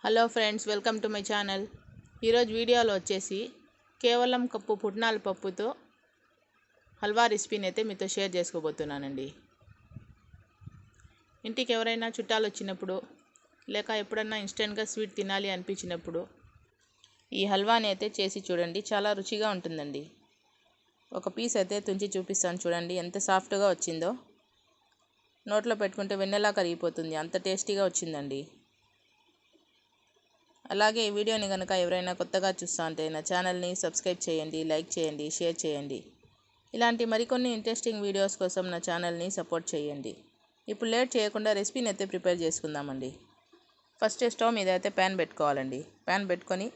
Hello friends, welcome to my channel. ఈరోజు వీడియోలో వచ్చేసి కేవలం కప్పు పుట్నాల పప్పుతో హల్వా రెసిపీని అయితే మీతో షేర్ చేసుకోబోతున్నానండి. ఇంటికి ఎవరైనా చుట్టాలు వచ్చినప్పుడు లేక ఎప్పుడన్నా ఇన్స్టెంట్గా స్వీట్ తినాలి అనిపించినప్పుడు ఈ హల్వాని అయితే చేసి చూడండి. చాలా రుచిగా ఉంటుందండి. ఒక పీస్ అయితే తుంచి చూపిస్తాను చూడండి, ఎంత సాఫ్ట్గా వచ్చిందో. నోట్లో పెట్టుకుంటే వెన్నెలా కరిగిపోతుంది, అంత టేస్టీగా వచ్చిందండి. అలాగే ఈ వీడియోని కనుక ఎవరైనా కొత్తగా చూస్తా ఉంటే నా ఛానల్ని సబ్స్క్రైబ్ చేయండి, లైక్ చేయండి, షేర్ చేయండి. ఇలాంటి మరికొన్ని ఇంట్రెస్టింగ్ వీడియోస్ కోసం నా ఛానల్ని సపోర్ట్ చేయండి. ఇప్పుడు లేట్ చేయకుండా రెసిపీని అయితే ప్రిపేర్ చేసుకుందామండి. ఫస్ట్ స్టవ్ మీద అయితే ప్యాన్ పెట్టుకోవాలండి. ప్యాన్ పెట్టుకొని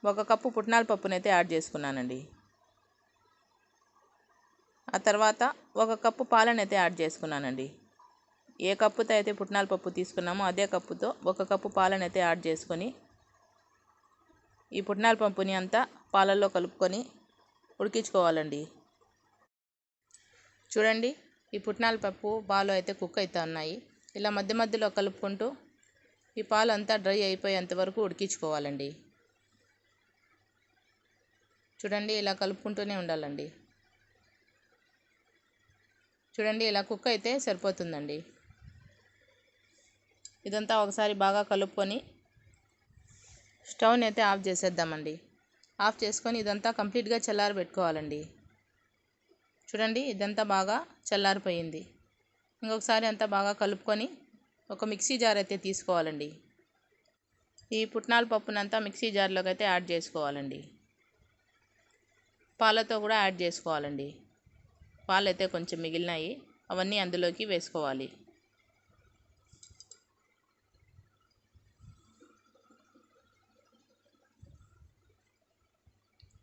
1 కప్పు పుట్నాల పప్పునైతే అయితే యాడ్ చేసుకున్నానండి. ఆ తర్వాత 1 కప్పు పాలనైతే యాడ్ చేసుకున్నానండి. ఏ కప్పుతో అయితే పుట్నాల పప్పు తీసుకున్నామో అదే కప్పుతో 1 కప్పు పాలనైతే అయితే యాడ్ చేసుకొని ఈ పుట్నాల పప్పుని అంతా పాలల్లో కలుపుకొని ఉడికించుకోవాలండి. చూడండి, ఈ పుట్నాల పప్పు పాలు అయితే కుక్ అవుతూ ఉన్నాయి. ఇలా మధ్య మధ్యలో కలుపుకుంటూ ఈ పాలు అంతా డ్రై అయిపోయేంత వరకు ఉడికించుకోవాలండి. చూడండి, ఇలా కలుపుకుంటూనే ఉండాలండి. చూడండి, ఇలా కుక్ అయితే సరిపోతుందండి. ఇదంతా ఒకసారి బాగా కలుపుకొని స్టవ్ని అయితే ఆఫ్ చేసేద్దామండి. ఆఫ్ చేసుకొని ఇదంతా కంప్లీట్గా చల్లారి పెట్టుకోవాలండి. చూడండి, ఇదంతా బాగా చల్లారిపోయింది. ఇంకొకసారి అంతా బాగా కలుపుకొని ఒక మిక్సీ జార్ అయితే తీసుకోవాలండి. ఈ పుట్నాల పప్పునంతా మిక్సీ జార్లోకి అయితే యాడ్ చేసుకోవాలండి. పాలతో కూడా యాడ్ చేసుకోవాలండి. పాలు అయితే కొంచెం మిగిలినాయి, అవన్నీ అందులోకి వేసుకోవాలి.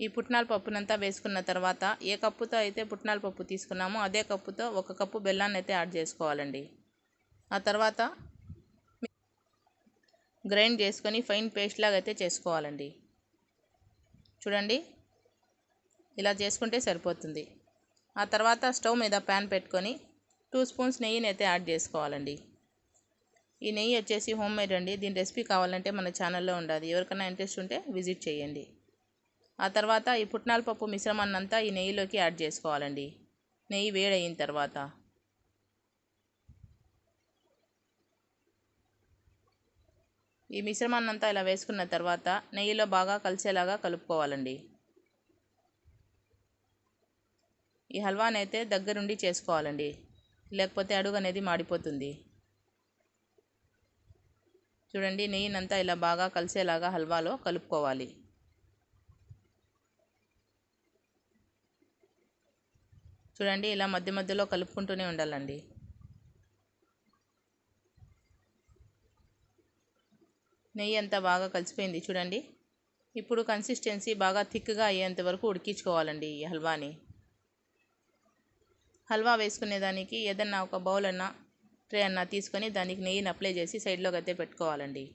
ఈ పుట్నాల పప్పునంతా వేసుకున్న తర్వాత ఏ కప్పుతో అయితే పుట్నాల పప్పు తీసుకున్నామో అదే కప్పుతో 1 కప్పు బెల్లాన్ని అయితే యాడ్ చేసుకోవాలండి. ఆ తర్వాత గ్రైండ్ చేసుకొని ఫైన్ పేస్ట్ లాగా అయితే చేసుకోవాలండి. చూడండి, ఇలా చేసుకుంటే సరిపోతుంది. ఆ తర్వాత స్టవ్ మీద ప్యాన్ పెట్టుకొని 2 స్పూన్స్ నెయ్యిని అయితే యాడ్ చేసుకోవాలండి. ఈ నెయ్యి వచ్చేసి హోమ్ మేడ్ అండి. దీని రెసిపీ కావాలంటే మన ఛానల్లో ఉండాలి. ఎవరికైనా ఇంట్రెస్ట్ ఉంటే విజిట్ చేయండి. ఆ తర్వాత ఈ పుట్నాల పప్పు మిశ్రమాన్ని అంతా ఈ నెయ్యిలోకి యాడ్ చేసుకోవాలండి. నెయ్యి వేడయిన తర్వాత ఈ మిశ్రమాన్ని అంతా ఇలా వేసుకున్న తర్వాత నెయ్యిలో బాగా కలిసేలాగా కలుపుకోవాలండి. ఈ హల్వాని అయితే దగ్గరుండి చేసుకోవాలండి, లేకపోతే అడుగు అనేది మాడిపోతుంది. చూడండి, నెయ్యినంతా ఇలా బాగా కలిసేలాగా హల్వాలో కలుపుకోవాలి. చూడండి, ఇలా మధ్య మధ్యలో కలుపుకుంటూనే ఉండాలండి. నెయ్యి అంతా బాగా కలిసిపోయింది చూడండి. ఇప్పుడు కన్సిస్టెన్సీ బాగా థిక్గా అయ్యేంత వరకు ఉడికించుకోవాలండి ఈ హల్వాని. హల్వా వేసుకునేదానికి ఏదన్నా ఒక బౌల్ అన్నా ట్రే అన్నా తీసుకొని దానికి నెయ్యిని అప్లై చేసి సైడ్లోకి అయితే పెట్టుకోవాలండి.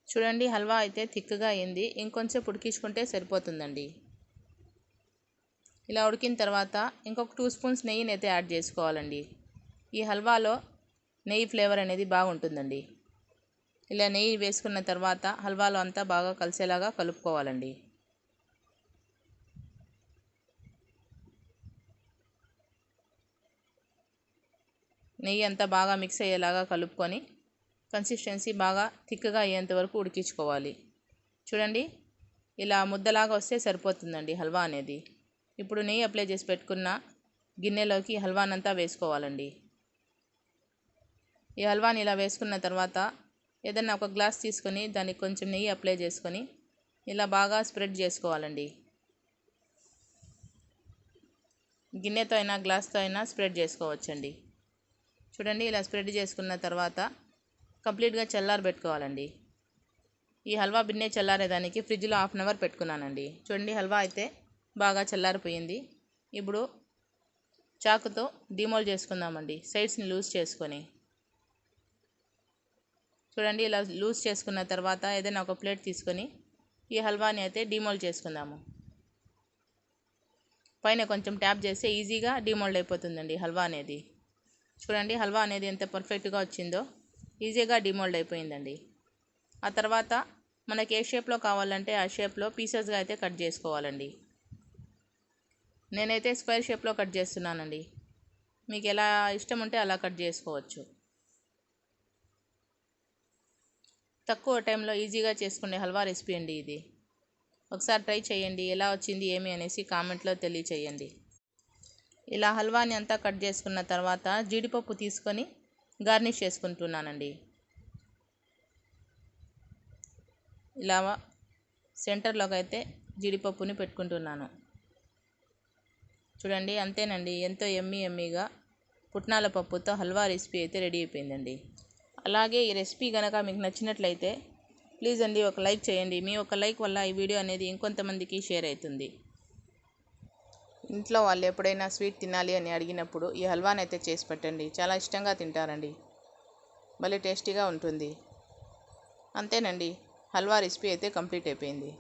చూడండి, హల్వా అయితే థిక్గా అయింది. ఇంకొంచెం ఉడికించుకుంటే సరిపోతుందండి. ఇలా ఉడికిన తర్వాత ఇంకొక 2 స్పూన్స్ నెయ్యిని అయితే యాడ్ చేసుకోవాలండి. ఈ హల్వాలో నెయ్యి ఫ్లేవర్ అనేది బాగుంటుందండి. ఇలా నెయ్యి వేసుకున్న తర్వాత హల్వాలో అంతా బాగా కలిసేలాగా కలుపుకోవాలండి. నెయ్యి అంతా బాగా మిక్స్ అయ్యేలాగా కలుపుకొని కన్సిస్టెన్సీ బాగా థిక్గా అయ్యేంత వరకు ఉడికించుకోవాలి. చూడండి, ఇలా ముద్దలాగా వస్తే సరిపోతుందండి హల్వా అనేది. ఇప్పుడు నెయ్యి అప్లై చేసి పెట్టుకున్న గిన్నెలోకి హల్వానంతా వేసుకోవాలండి. ఈ హల్వాని ఇలా వేసుకున్న తర్వాత ఏదన్నా ఒక గ్లాస్ తీసుకొని దానికి కొంచెం నెయ్యి అప్లై చేసుకొని ఇలా బాగా స్ప్రెడ్ చేసుకోవాలండి. గిన్నెతో అయినా గ్లాస్తో అయినా స్ప్రెడ్ చేసుకోవచ్చండి. చూడండి, ఇలా స్ప్రెడ్ చేసుకున్న తర్వాత కంప్లీట్గా చల్లారబెట్టుకోవాలండి. ఈ హల్వా బిన్నే చల్లారేదానికి ఫ్రిడ్జ్లో 1/2 అవర్ పెట్టుకున్నానండి. చూడండి, హల్వా అయితే బాగా చల్లారిపోయింది. ఇప్పుడు చాకుతో డిమోల్డ్ చేసుకుందామండి, సైడ్స్ని లూజ్ చేసుకొని. చూడండి, ఇలా లూజ్ చేసుకున్న తర్వాత ఏదైనా ఒక ప్లేట్ తీసుకొని ఈ హల్వాని అయితే డిమోల్డ్ చేసుకుందాము. పైన కొంచెం ట్యాప్ చేస్తే ఈజీగా డిమోల్డ్ అయిపోతుందండి హల్వా అనేది. చూడండి, హల్వా అనేది ఎంత పర్ఫెక్ట్గా వచ్చిందో, ఈజీగా డిమోల్డ్ అయిపోయిందండి. ఆ తర్వాత మనకి ఏ షేప్లో కావాలంటే ఆ షేప్లో పీసెస్గా అయితే కట్ చేసుకోవాలండి. నేనైతే స్క్వేర్ షేప్లో కట్ చేస్తున్నానండి. మీకు ఎలా ఇష్టం ఉంటే అలా కట్ చేసుకోవచ్చు. తక్కువ టైంలో ఈజీగా చేసుకునే హల్వా రెసిపీ అండి ఇది. ఒకసారి ట్రై చేయండి, ఎలా వచ్చింది ఏమి అనేసి కామెంట్లో తెలియచేయండి. ఇలా హల్వాని అంతా కట్ చేసుకున్న తర్వాత జీడిపప్పు తీసుకొని గార్నిష్ చేసుకుంటున్నానండి. ఇలా సెంటర్లోకి అయితే జీడిపప్పుని పెట్టుకుంటున్నాను. చూడండి, అంతేనండి, ఎంతో ఎమ్మీగా పుట్నాల పప్పుతో హల్వా రెసిపీ అయితే రెడీ అయిపోయిందండి. అలాగే ఈ రెసిపీ కనుక మీకు నచ్చినట్లయితే ప్లీజ్ అండి ఒక లైక్ చేయండి. మీ ఒక లైక్ వల్ల ఈ వీడియో అనేది ఇంకొంతమందికి షేర్ అవుతుంది. ఇంట్లో వాళ్ళు ఎప్పుడైనా స్వీట్ తినాలి అని అడిగినప్పుడు ఈ హల్వాని అయితే చేసి పెట్టండి, చాలా ఇష్టంగా తింటారండి. భలే టేస్టీగా ఉంటుంది. అంతేనండి, హల్వా రెసిపీ అయితే కంప్లీట్ అయిపోయింది.